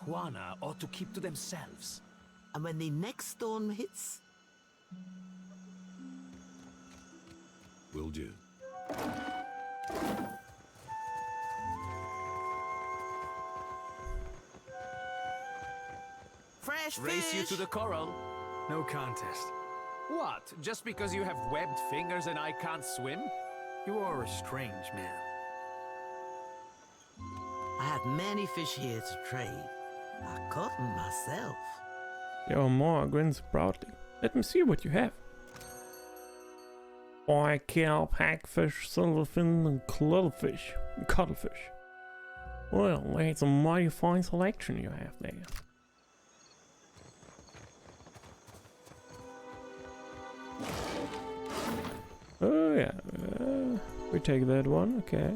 Tijuana ought to keep to themselves. And when the next storm hits, Will do. fresh Race fish. you to the coral. No contest. What? Just because you have webbed fingers and I can't swim? You are a strange man. I have many fish here to trade. I caught them myself. More grins proudly. Let me see what you have. I kill packfish, silverfin, and cuttlefish. Well, that's a mighty fine selection you have there. Oh yeah, we take that one, okay.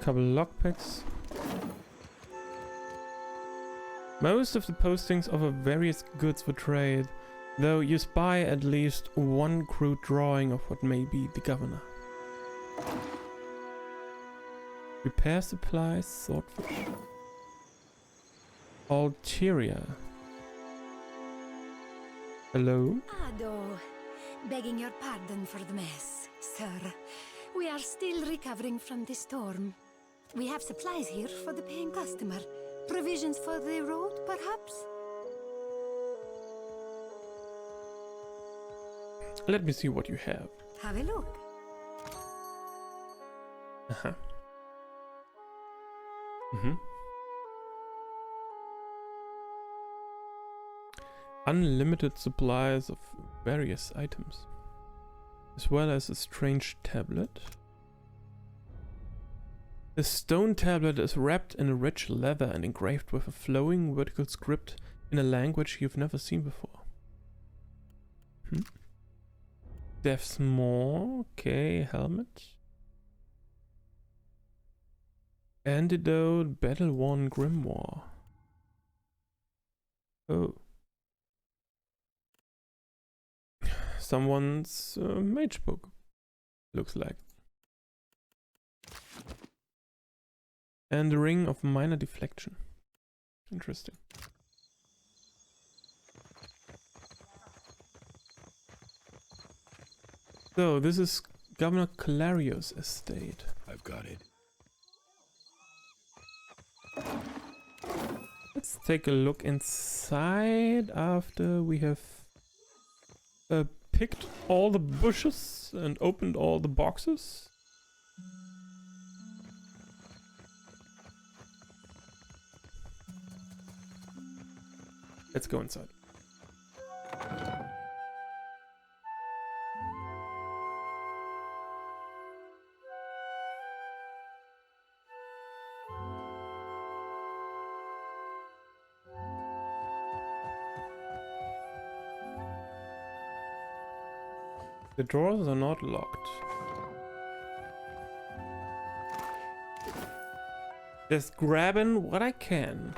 Couple lockpicks. Most of the postings offer various goods for trade, though you spy at least one crude drawing of what may be the governor. Repair supplies, swordfish. Ulterior. Hello? Ado, begging your pardon for the mess, sir. We are still recovering from the storm. We have supplies here for the paying customer. Provisions for the road, perhaps? Let me see what you have. Have a look. Uh-huh. Mm-hmm. Unlimited supplies of various items, as well as a strange tablet. The stone tablet is wrapped in a rich leather and engraved with a flowing vertical script in a language you've never seen before. Death's Maw, okay, helmet. Antidote, Battle Worn Grimoire. Oh. Someone's mage book, looks like. And the Ring of Minor Deflection. Interesting. So, this is Governor Clario's estate. I've got it. Let's take a look inside after we have picked all the bushes and opened all the boxes. Let's go inside. The doors are not locked. Just grabbing what I can.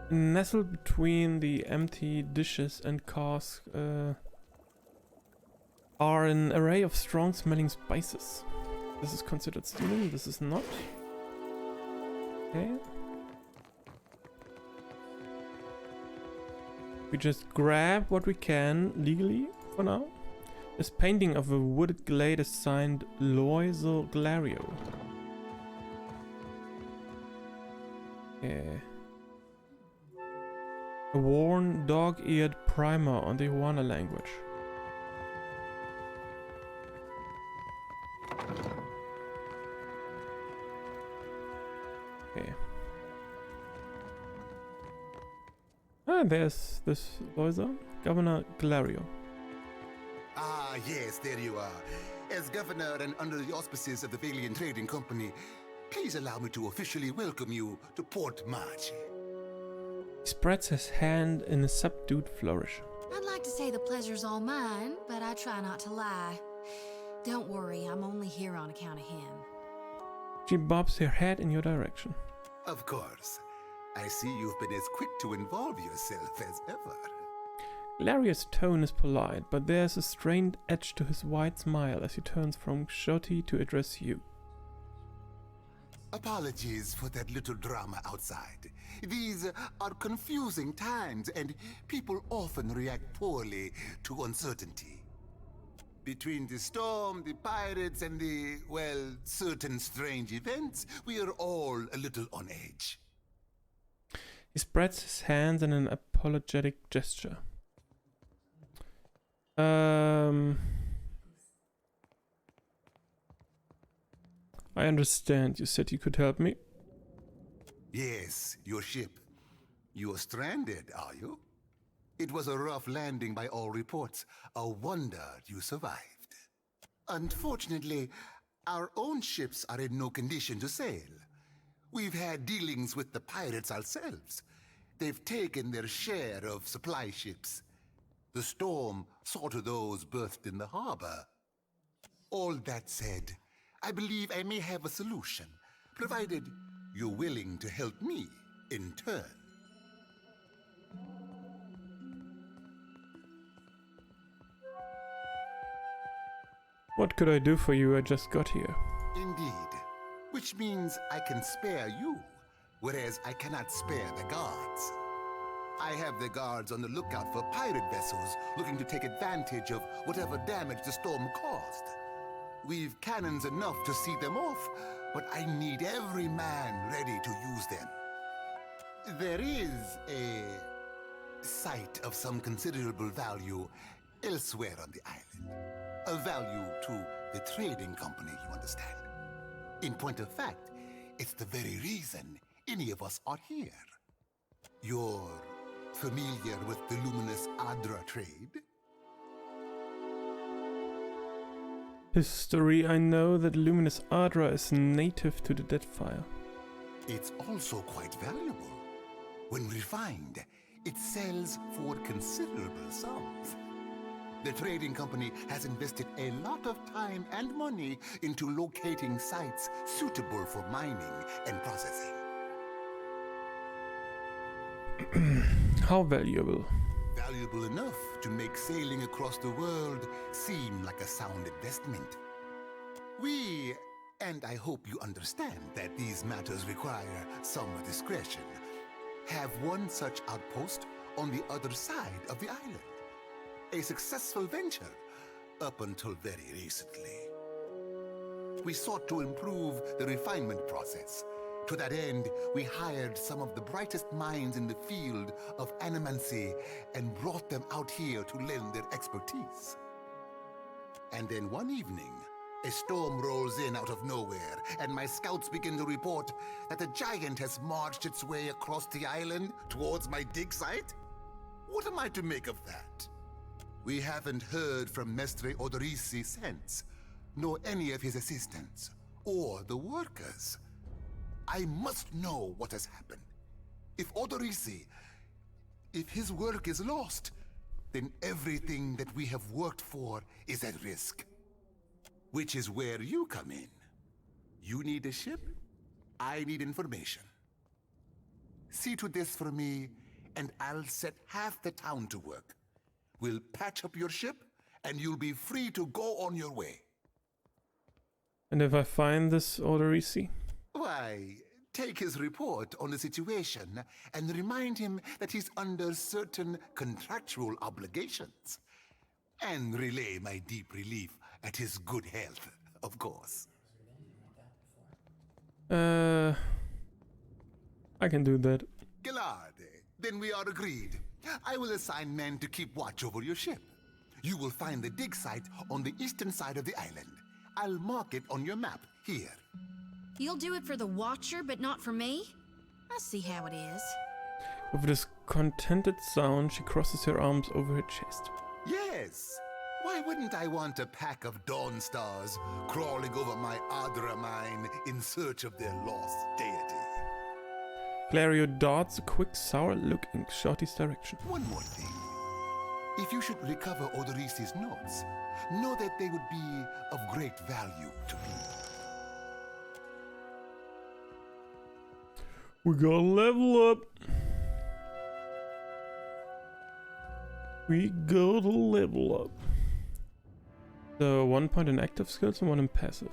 Nestled between the empty dishes and casks are an array of strong smelling spices. This is considered stealing, this is not. Okay. We just grab what we can legally for now. This painting of a wooded glade is signed Loisel Glario. Yeah. A worn, dog-eared primer on the Tijuana language. Okay. Ah, there's this Loiser, Governor Glario. Ah, yes, there you are. As governor and under the auspices of the Valian Trading Company, please allow me to officially welcome you to Port March. He spreads his hand in a subdued flourish. I'd like to say the pleasure's all mine, but I try not to lie. Don't worry, I'm only here on account of him. She bobs her head in your direction. Of course. I see you've been as quick to involve yourself as ever. Laria's tone is polite, but there's a strained edge to his wide smile as he turns from Shotty to address you. Apologies for that little drama outside. These are confusing times, and people often react poorly to uncertainty. Between the storm, the pirates, and the, well, certain strange events, we are all a little on edge. He spreads his hands in an apologetic gesture. I understand. You said you could help me. Yes, your ship. You're stranded, are you? It was a rough landing by all reports. A wonder you survived. Unfortunately, our own ships are in no condition to sail. We've had dealings with the pirates ourselves. They've taken their share of supply ships. The storm saw to those berthed in the harbor. All that said, I believe I may have a solution, provided you're willing to help me in turn. What could I do for you? I just got here. Indeed. Which means I can spare you, whereas I cannot spare the guards. I have the guards on the lookout for pirate vessels looking to take advantage of whatever damage the storm caused. We've cannons enough to see them off, but I need every man ready to use them. There is a site of some considerable value elsewhere on the island. A value to the trading company, you understand. In point of fact, it's the very reason any of us are here. You're familiar with the luminous Adra trade? History, I know that luminous Adra is native to the Deadfire. It's also quite valuable. When refined, it sells for considerable sums. The trading company has invested a lot of time and money into locating sites suitable for mining and processing. How valuable? Valuable enough to make sailing across the world seem like a sound investment. We, and I hope you understand that these matters require some discretion, have one such outpost on the other side of the island. A successful venture, up until very recently. We sought to improve the refinement process. To that end, we hired some of the brightest minds in the field of animancy and brought them out here to lend their expertise. And then one evening, a storm rolls in out of nowhere, and my scouts begin to report that a giant has marched its way across the island towards my dig site. What am I to make of that? We haven't heard from Mestre Odorisi since, nor any of his assistants, or the workers. I must know what has happened. If Odorisi, if his work is lost, then everything that we have worked for is at risk. Which is where you come in. You need a ship, I need information. See to this for me, and I'll set half the town to work. We'll patch up your ship, and you'll be free to go on your way. And if I find this Odorisi? Why, take his report on the situation and remind him that he's under certain contractual obligations. And relay my deep relief at his good health, of course. I can do that. Gillard, then we are agreed. I will assign men to keep watch over your ship. You will find the dig site on the eastern side of the island. I'll mark it on your map here. You'll do it for the Watcher, but not for me? I see how it is. With this contented sound, she crosses her arms over her chest. Yes. Why wouldn't I want a pack of Dawn Stars crawling over my Adra mine in search of their lost deity? Clario darts a quick, sour look in Shorty's direction. One more thing. If you should recover Odoris's notes, know that they would be of great value to me. We gotta level up. We gotta level up. So 1 point in active skills and 1 in passive.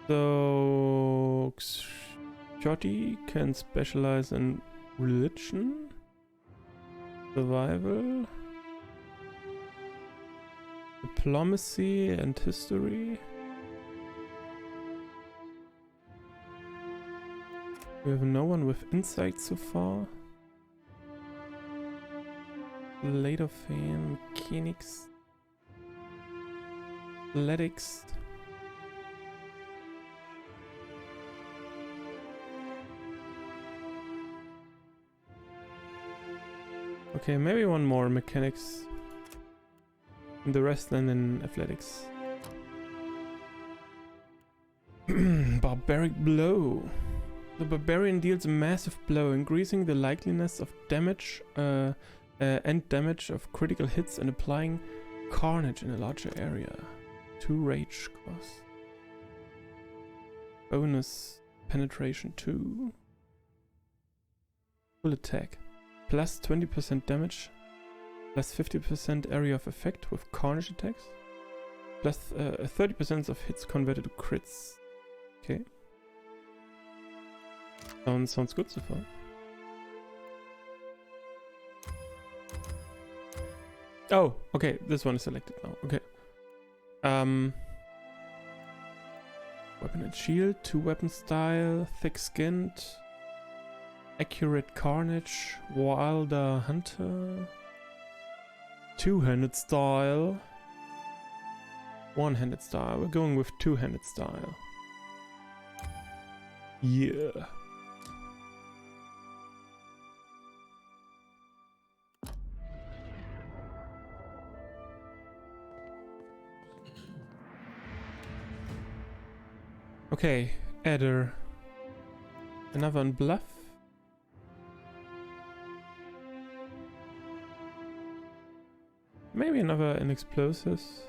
So Shotty can specialize in religion, survival, diplomacy and history. We have no one with insight so far. Blade of Fame, mechanics, athletics. Okay, maybe one more mechanics. And the rest then in athletics. Barbaric blow. The barbarian deals a massive blow, increasing the likeliness of damage and damage of critical hits and applying carnage in a larger area. 2 rage cost. Bonus penetration 2. Full attack. Plus 20% damage. Plus 50% area of effect with carnage attacks. Plus 30% of hits converted to crits. Okay. Sounds good so far. Oh, okay, this one is selected now. Okay. Weapon and shield, 2 weapon style, thick-skinned, accurate carnage, wilder hunter, 2-handed style, 1-handed style. We're going with 2-handed style. Yeah. Okay, Adder. Another on bluff. Maybe another in explosives.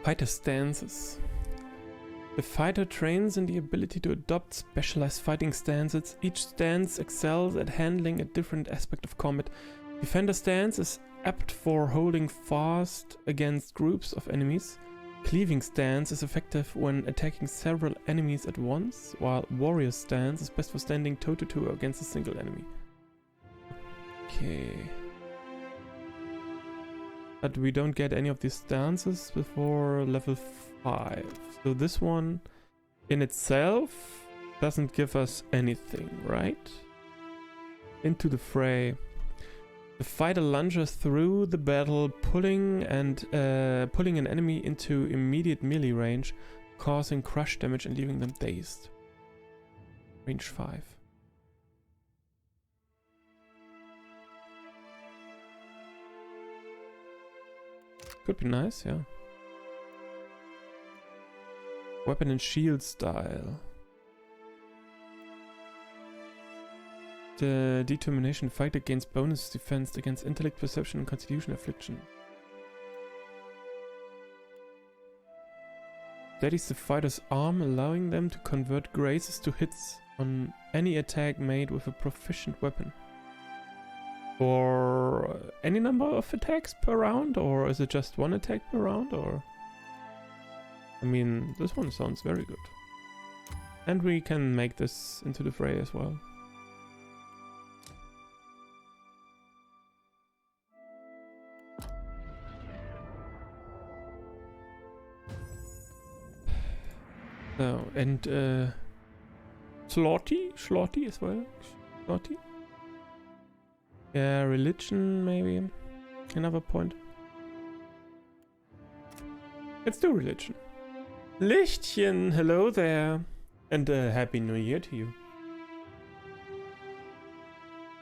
Fighter stances. The fighter trains in the ability to adopt specialized fighting stances. Each stance excels at handling a different aspect of combat. Defender stance is apt for holding fast against groups of enemies. Cleaving stance is effective when attacking several enemies at once, while warrior stance is best for standing toe-to-toe against a single enemy. Okay. But we don't get any of these stances before level 5. So this one in itself doesn't give us anything, right? Into the fray. The fighter lunges through the battle, pulling an enemy into immediate melee range, causing crush damage and leaving them dazed. Range 5. Could be nice, yeah. Weapon and shield style. The determination fighter gains bonus defense against intellect, perception, and constitution affliction. Steadies the fighter's arm, allowing them to convert grazes to hits on any attack made with a proficient weapon. For any number of attacks per round, or is it just one attack per round, or? I mean, this one sounds very good. And we can make this into the fray as well. So, and Slotty as well. Slotty. Yeah, religion maybe. Another point. Let's do religion. Lichtchen, hello there. And Happy New Year to you.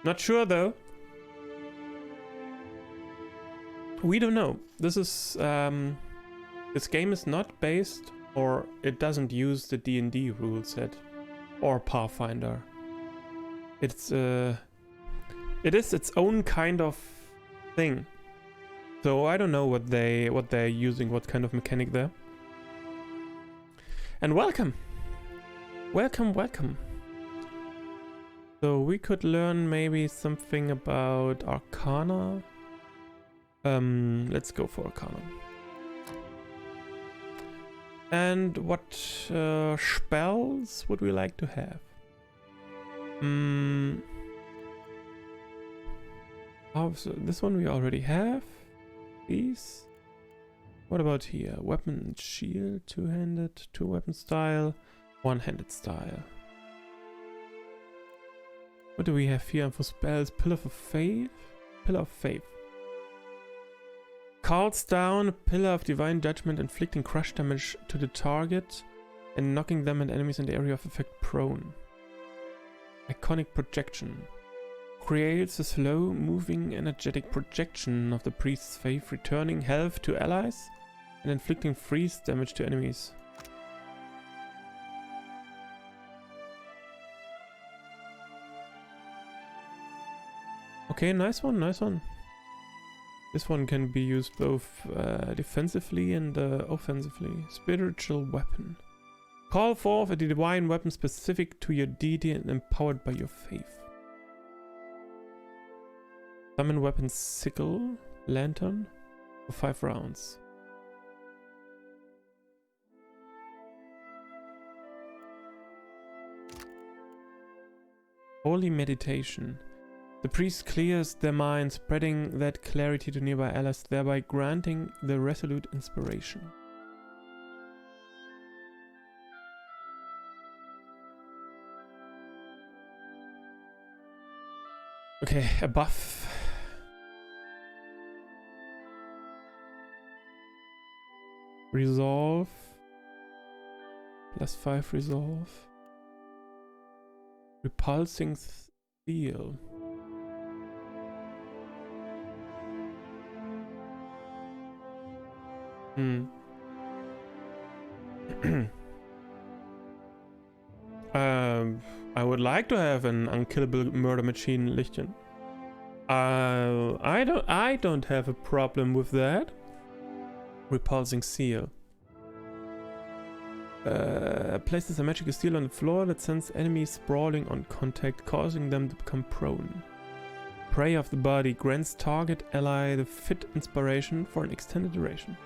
Not sure though. We don't know. This is This game is not based, or it doesn't use the D&D rule set or Pathfinder. It is its own kind of thing. So I don't know what they're using, what kind of mechanic there. And welcome. Welcome. So we could learn maybe something about Arcana. Let's go for Arcana. And what spells would we like to have? So this one we already have. These. What about here? Weapon and shield, two-handed, two-weapon style, one-handed style. What do we have here for spells? Pillar of Faith? Pillar of Faith. Calls down a pillar of divine judgment, inflicting crush damage to the target and knocking them and enemies in the area of effect prone. Iconic projection. Creates a slow moving energetic projection of the priest's faith, returning health to allies and inflicting freeze damage to enemies. Okay, nice one. This one can be used both defensively and offensively. Spiritual weapon. Call forth a divine weapon specific to your deity and empowered by your faith. Summon weapon sickle, lantern, for 5 rounds. Holy meditation. The priest clears their mind, spreading that clarity to nearby allies, thereby granting the resolute inspiration. Okay, a buff. Resolve. +5 resolve. Repulsing steel. I would like to have an unkillable murder machine, Lichtchen. I don't have a problem with that. Repulsing seal. Places a magical steel on the floor that sends enemies sprawling on contact, causing them to become prone. Prey of the body grants target ally the fit inspiration for an extended duration.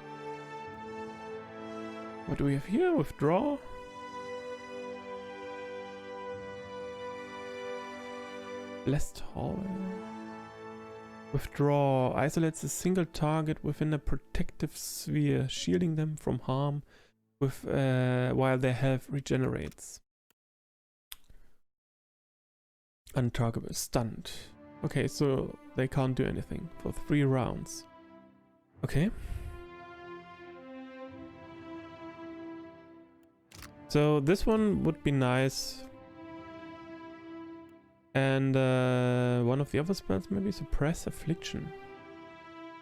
What do we have here? Withdraw. Blessed Hall. Withdraw. Isolates a single target within a protective sphere, shielding them from harm with while their health regenerates. Untargetable. Stunned. Okay, so they can't do anything for 3 rounds. Okay. So this one would be nice. And one of the other spells, maybe Suppress Affliction.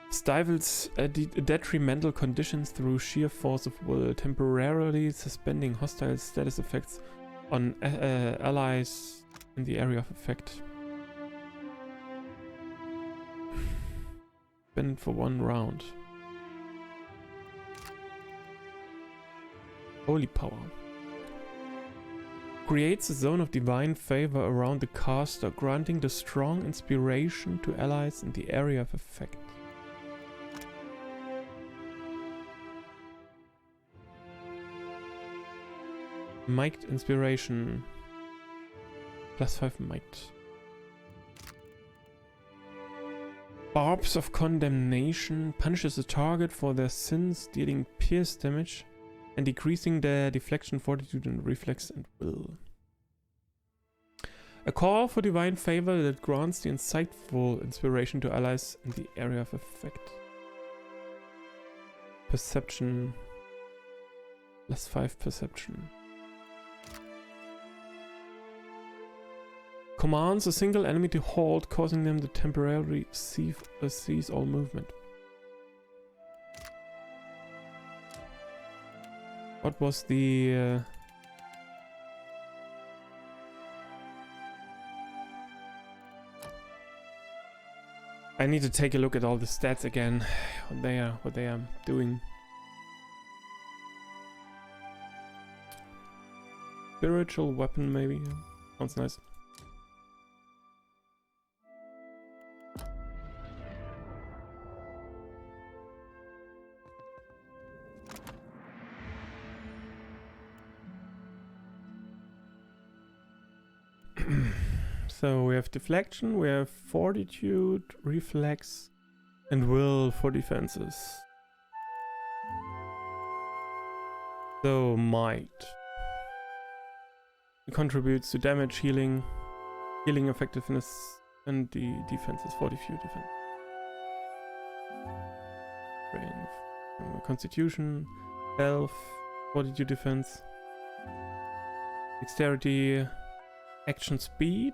Stifles detrimental conditions through sheer force of will, temporarily suspending hostile status effects on allies in the area of effect. Spend for 1 round. Holy Power. Creates a zone of divine favor around the caster, granting the strong inspiration to allies in the area of effect. Might inspiration. +5 might. Barbs of Condemnation punishes the target for their sins, dealing pierce damage and decreasing their deflection, fortitude, and reflex and will. A call for divine favor that grants the insightful inspiration to allies in the area of effect. Perception. +5 perception. Commands a single enemy to halt, causing them to temporarily cease all movement. What was the... I need to take a look at all the stats again. What they are doing. Spiritual weapon, maybe. Sounds nice. So we have deflection, we have fortitude, reflex, and will for defenses. So might. It contributes to damage, healing effectiveness, and the defense is fortitude defense. Constitution, health, fortitude defense, dexterity, action speed.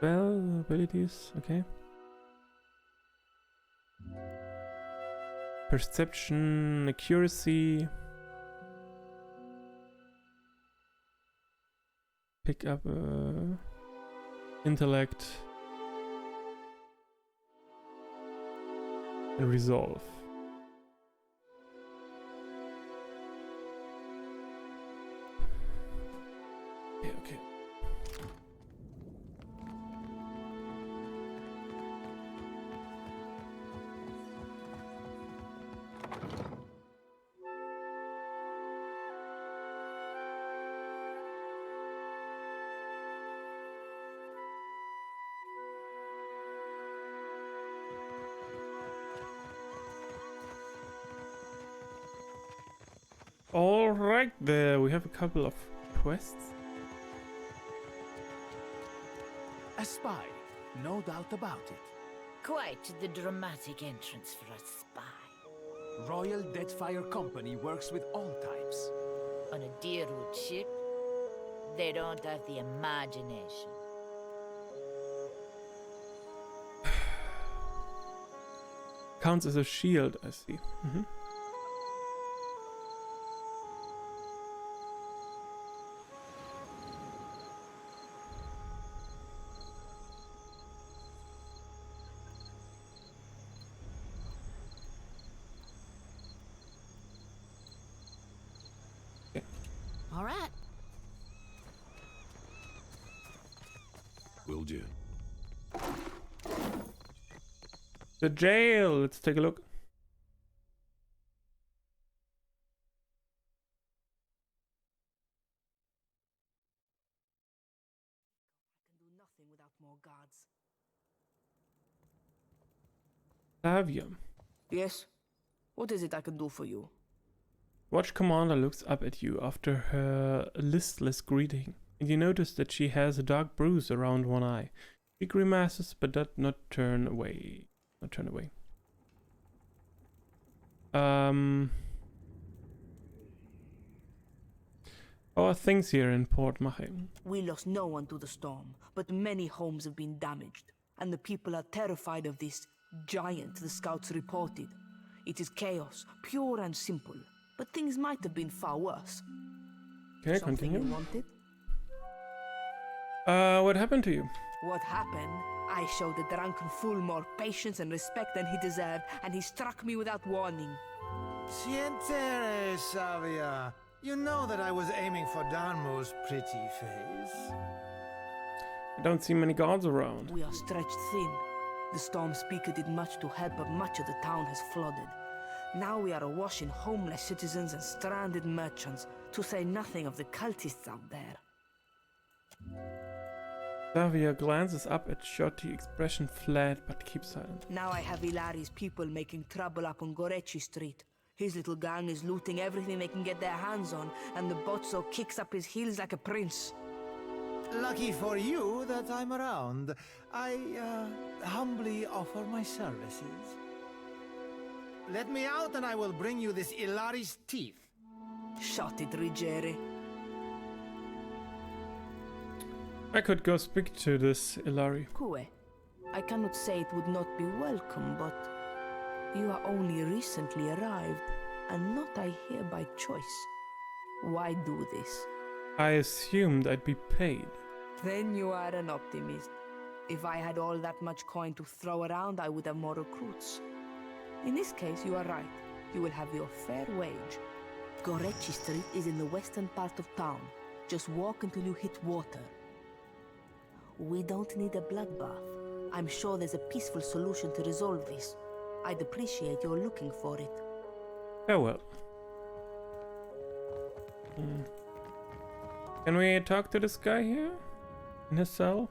Well, abilities, okay. Perception, accuracy. Pick up intellect. And resolve. Okay. All right, there we have a couple of quests. A spy, no doubt about it. Quite the dramatic entrance for a spy. Royal Deadfire Company works with all types. On a Deerwood ship, they don't have the imagination. Counts as a shield, I see. All right. Will do. The jail. Let's take a look. I can do nothing without more guards. Savia. Yes? What is it I can do for you? Watch Commander looks up at you after her listless greeting, and you notice that she has a dark bruise around one eye. She grimaces, but does not turn away. How are things here in Port Mache? We lost no one to the storm, but many homes have been damaged, and the people are terrified of this giant the scouts reported. It is chaos, pure and simple, but things might have been far worse. Okay, Something continue. you wanted? What happened to you? What happened? I showed the drunken fool more patience and respect than he deserved, and he struck me without warning. Sientere, Savia. You know that I was aiming for Darmo's pretty face. I don't see many guards around. We are stretched thin. The storm speaker did much to help, but much of the town has flooded. Now we are awash in homeless citizens and stranded merchants, to say nothing of the cultists out there. Savia glances up at Shotty, expression flat but keeps silent. Now I have Ilari's people making trouble up on Gorechi Street. His little gang is looting everything they can get their hands on, and the Bozzo kicks up his heels like a prince. Lucky for you that I'm around. I humbly offer my services. Let me out and I will bring you this Ilari's teeth. Shot it, Ruggieri. I could go speak to this Ilari. Kue, I cannot say it would not be welcome, but you are only recently arrived. and not I here by choice. Why do this? I assumed I'd be paid. Then you are an optimist. If I had all that much coin to throw around, I would have more recruits. In this case, you are right. You will have your fair wage. Gorechi Street is in the western part of town. Just walk until you hit water. We don't need a bloodbath. I'm sure there's a peaceful solution to resolve this. I'd appreciate your looking for it. Farewell. Can we talk to this guy here? In his cell?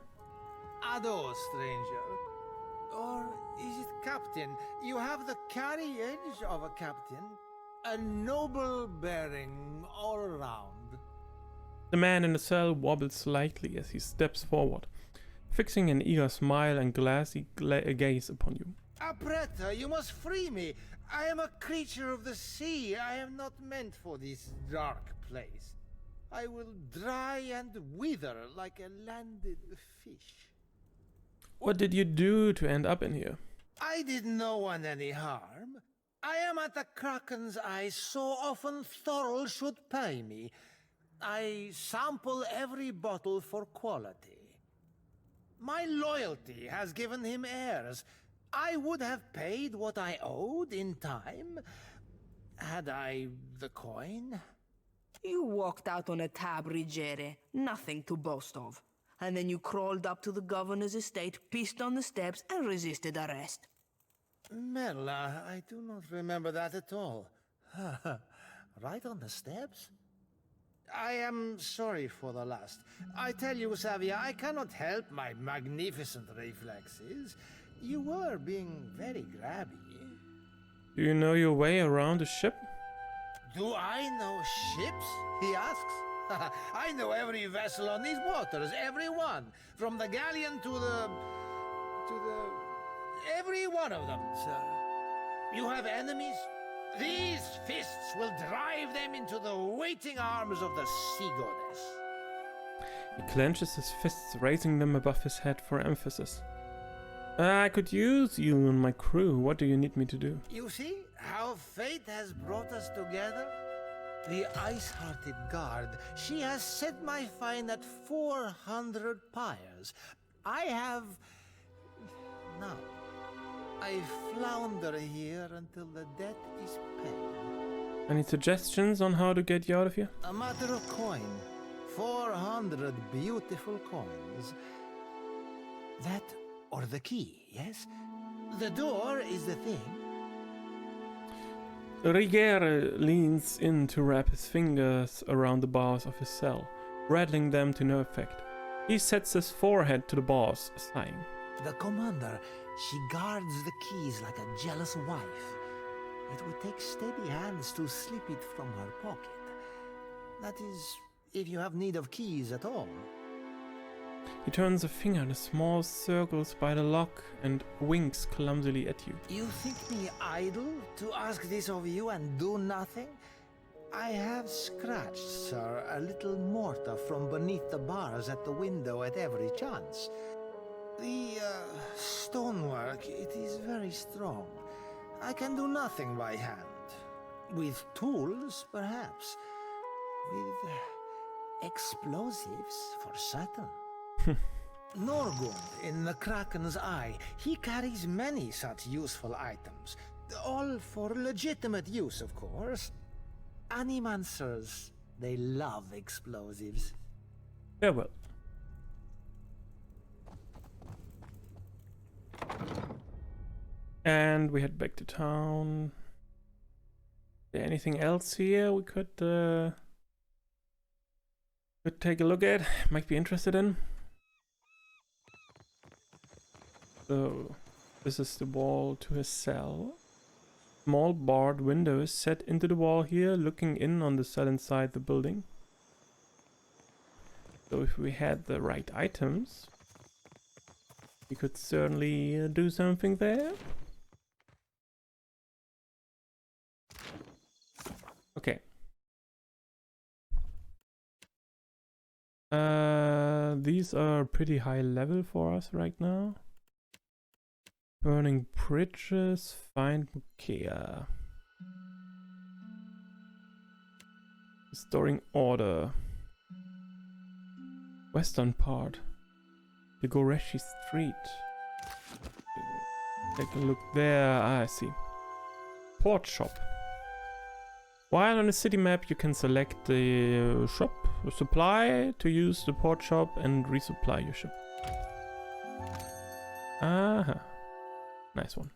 Ado, stranger. Or is it captain? You have the carriage of a captain. A noble bearing all around. The man in the cell wobbles slightly as he steps forward, fixing an eager smile and glassy gaze upon you. Apretta, you must free me. I am a creature of the sea. I am not meant for this dark place. I will dry and wither like a landed fish. What did you do to end up in here? I did no one any harm. I am at the Kraken's Eye, so often Thorol should pay me. I sample every bottle for quality. My loyalty has given him heirs. I would have paid what I owed in time, had I the coin. You walked out on a tab, Rigere. Nothing to boast of. And then you crawled up to the governor's estate, pissed on the steps, and resisted arrest. Merla, I do not remember that at all. Right on the steps? I am sorry for the last. I tell you, Savia, I cannot help my magnificent reflexes. You were being very grabby. Do you know your way around a ship? Do I know ships? He asks. I know every vessel on these waters, every one. From the galleon to the... every one of them, sir. You have enemies? These fists will drive them into the waiting arms of the sea goddess. He clenches his fists, raising them above his head for emphasis. I could use you and my crew. What do you need me to do? You see how fate has brought us together? The ice-hearted guard, she has set my fine at 400 pyres. I have... Now, I flounder here until the debt is paid. Any suggestions on how to get you out of here? A matter of coin. 400 beautiful coins. That or the key, yes? The door is the thing. Rigere leans in to wrap his fingers around the bars of his cell, rattling them to no effect. He sets his forehead to the bars, sighing. The commander, she guards the keys like a jealous wife. It would take steady hands to slip it from her pocket. That is, if you have need of keys at all. He turns a finger in a small circles by the lock and winks clumsily at you. You think me idle to ask this of you and do nothing? I have scratched, sir, a little mortar from beneath the bars at the window at every chance. The stonework, it is very strong. I can do nothing by hand. With tools, perhaps. With explosives, for certain. Norgund, in the Kraken's Eye, he carries many such useful items. All for legitimate use, of course. Animancers, they love explosives. Farewell. And we head back to town. Is there anything else here we could take a look at? Might be interested in. So, this is the wall to his cell. Small barred window is set into the wall here, looking in on the cell inside the building. So if we had the right items, we could certainly do something there. Okay. These are pretty high level for us right now. Burning bridges, find Mukea. Restoring order. Western part. The Goreshi Street. Take a look there. Ah, I see. Port shop. While on the city map, you can select the shop, the supply, to use the port shop and resupply your ship. Aha. Nice one.